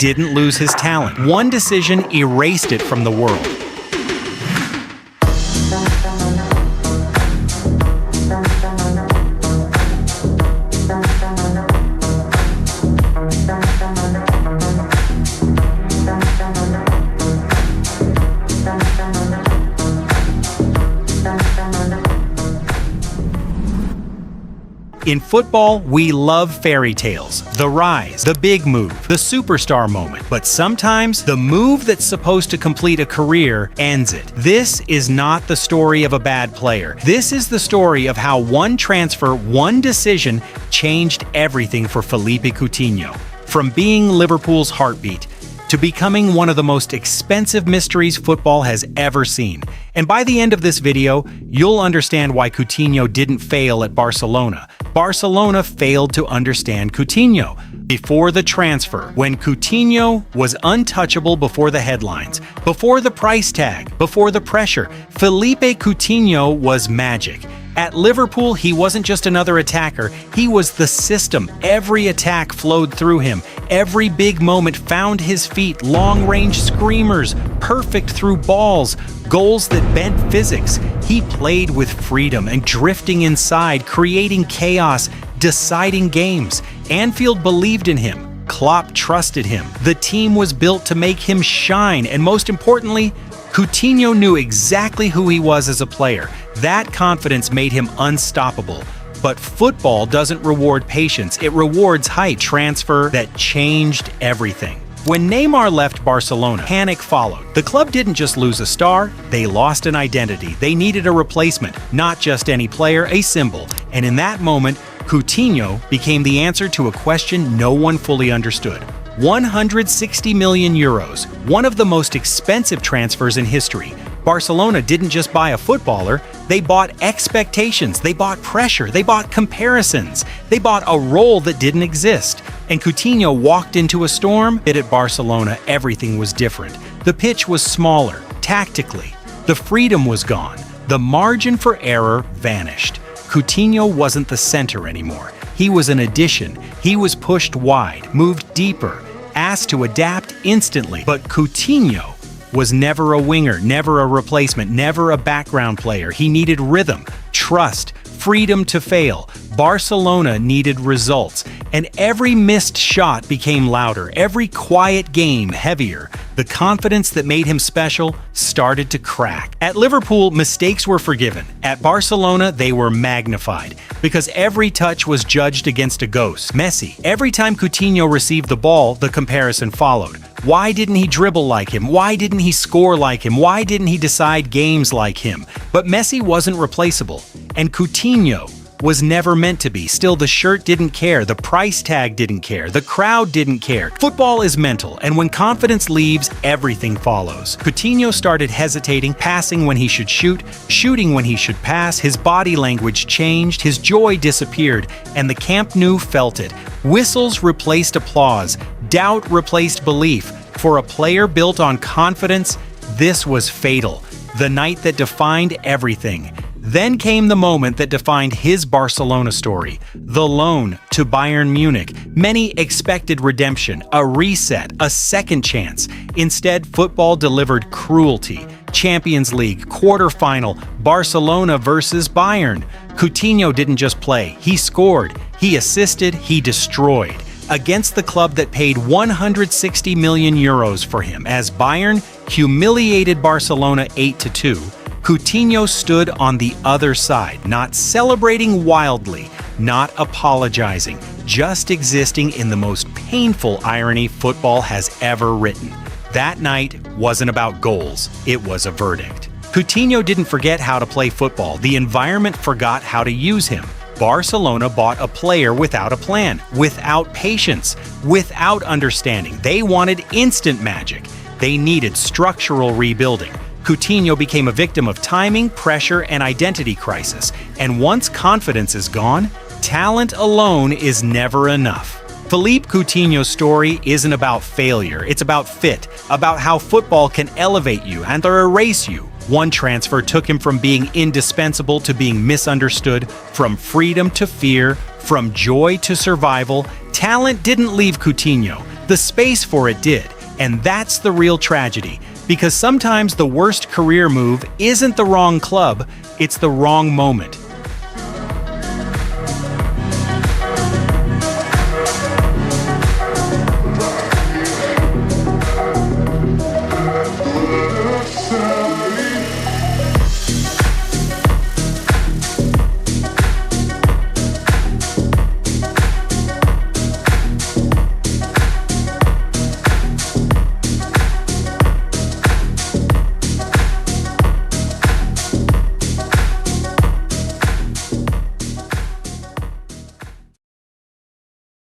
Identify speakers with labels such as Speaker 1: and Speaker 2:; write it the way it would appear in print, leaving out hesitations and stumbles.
Speaker 1: didn't lose his talent. One decision erased it from the world. In football, we love fairy tales, the rise, the big move, the superstar moment. But sometimes, the move that's supposed to complete a career ends it. This is not the story of a bad player. This is the story of how one transfer, one decision, changed everything for Philippe Coutinho. From being Liverpool's heartbeat to becoming one of the most expensive mysteries football has ever seen. And by the end of this video, you'll understand why Coutinho didn't fail at Barcelona. Barcelona failed to understand Coutinho. Before the transfer, when Coutinho was untouchable before the headlines, before the price tag, before the pressure, Philippe Coutinho was magic. At Liverpool, he wasn't just another attacker, he was the system. Every attack flowed through him. Every big moment found his feet, long-range screamers, perfect through balls, goals that bent physics. He played with freedom and drifting inside, creating chaos, deciding games. Anfield believed in him. Klopp trusted him. The team was built to make him shine, and most importantly, Coutinho knew exactly who he was as a player. That confidence made him unstoppable. But football doesn't reward patience, it rewards hype. Transfer that changed everything. When Neymar left Barcelona, panic followed. The club didn't just lose a star, they lost an identity. They needed a replacement, not just any player, a symbol. And in that moment, Coutinho became the answer to a question no one fully understood. 160 million euros, one of the most expensive transfers in history. Barcelona didn't just buy a footballer, they bought expectations, they bought pressure, they bought comparisons, they bought a role that didn't exist. And Coutinho walked into a storm, but at Barcelona everything was different. The pitch was smaller, tactically. The freedom was gone. The margin for error vanished. Coutinho wasn't the center anymore. He was an addition. He was pushed wide, moved deeper, asked to adapt instantly. But Coutinho was never a winger, never a replacement, never a background player. He needed rhythm, trust, freedom to fail. Barcelona needed results, and every missed shot became louder, every quiet game heavier. The confidence that made him special started to crack. At Liverpool, mistakes were forgiven. At Barcelona, they were magnified, because every touch was judged against a ghost. Messi. Every time Coutinho received the ball, the comparison followed. Why didn't he dribble like him? Why didn't he score like him? Why didn't he decide games like him? But Messi wasn't replaceable, and Coutinho was never meant to be. Still, the shirt didn't care, the price tag didn't care, the crowd didn't care. Football is mental, and when confidence leaves, everything follows. Coutinho started hesitating, passing when he should shoot, shooting when he should pass. His body language changed, his joy disappeared, and the Camp Nou felt it. Whistles replaced applause, doubt replaced belief. For a player built on confidence, this was fatal. The night that defined everything. Then came the moment that defined his Barcelona story. The loan to Bayern Munich. Many expected redemption, a reset, a second chance. Instead, football delivered cruelty. Champions League, quarterfinal, Barcelona versus Bayern. Coutinho didn't just play, he scored, he assisted, he destroyed. Against the club that paid 160 million euros for him, as Bayern humiliated Barcelona 8-2. Coutinho stood on the other side, not celebrating wildly, not apologizing, just existing in the most painful irony football has ever written. That night wasn't about goals, it was a verdict. Coutinho didn't forget how to play football, the environment forgot how to use him. Barcelona bought a player without a plan, without patience, without understanding. They wanted instant magic. They needed structural rebuilding. Coutinho became a victim of timing, pressure, and identity crisis. And once confidence is gone, talent alone is never enough. Philippe Coutinho's story isn't about failure, it's about fit, about how football can elevate you and or erase you. One transfer took him from being indispensable to being misunderstood, from freedom to fear, from joy to survival. Talent didn't leave Coutinho. The space for it did, and that's the real tragedy, because sometimes the worst career move isn't the wrong club, it's the wrong moment.